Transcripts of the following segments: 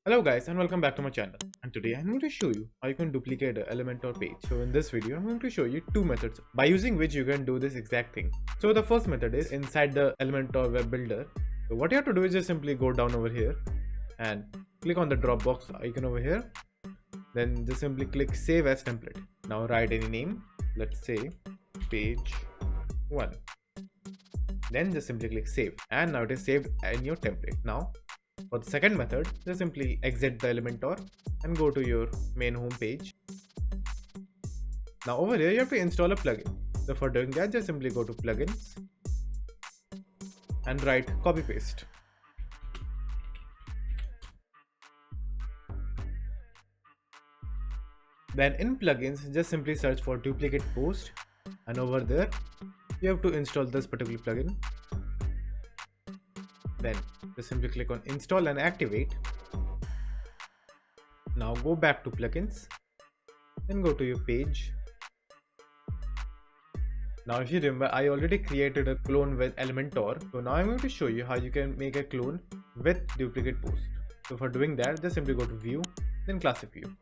Hello guys and welcome back to my channel, and today I'm going to show you how you can duplicate an Elementor page. So in this video I'm going to show you two methods by using which you can do this exact thing. So the first method is inside the Elementor web builder. So what you have to do is just simply go down over here and click on the Dropbox icon over here. Then just simply click save as template. Now write any name, let's say page 1. Then just simply click save, and now it is saved in your template. Now for the second method, just simply exit the Elementor and go to your main home page. Now over here you have to install a plugin. So for doing that, just simply go to plugins and write copy paste. Then in plugins, just simply search for duplicate post, and over there you have to install this particular plugin. Then just simply click on install and activate. Now go back to plugins, then go to your page. Now if you remember, I already created a clone with Elementor. So now I'm going to show you how you can make a clone with duplicate post. So for doing that, just simply go to view, then classic view.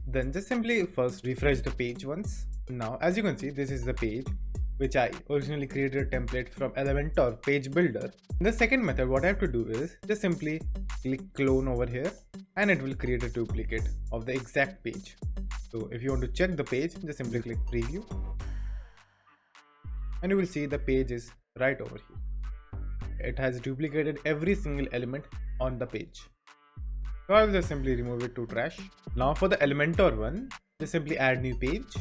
Then just simply first refresh the page once. Now as you can see, this is the page which I originally created a template from Elementor page builder. In the second method, what I have to do is just simply click clone over here and it will create a duplicate of the exact page. So if you want to check the page, just simply click preview and you will see the page is right over here. It has duplicated every single element on the page. So I will just simply remove it to trash. Now for the Elementor one, just simply add new page.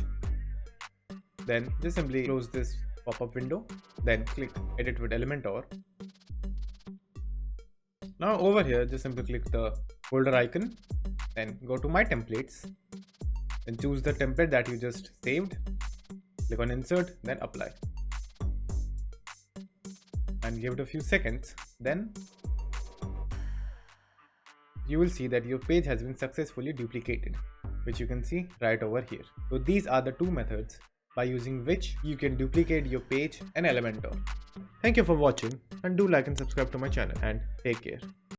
Then just simply close this pop-up window, then click edit with Elementor. Now over here just simply click the folder icon, then go to my templates, then choose the template that you just saved, click on insert, then apply, and give it a few seconds. Then you will see that your page has been successfully duplicated, which you can see right over here. So these are the two methods by using which you can duplicate your page in Elementor. Thank you for watching, and do like and subscribe to my channel, and take care.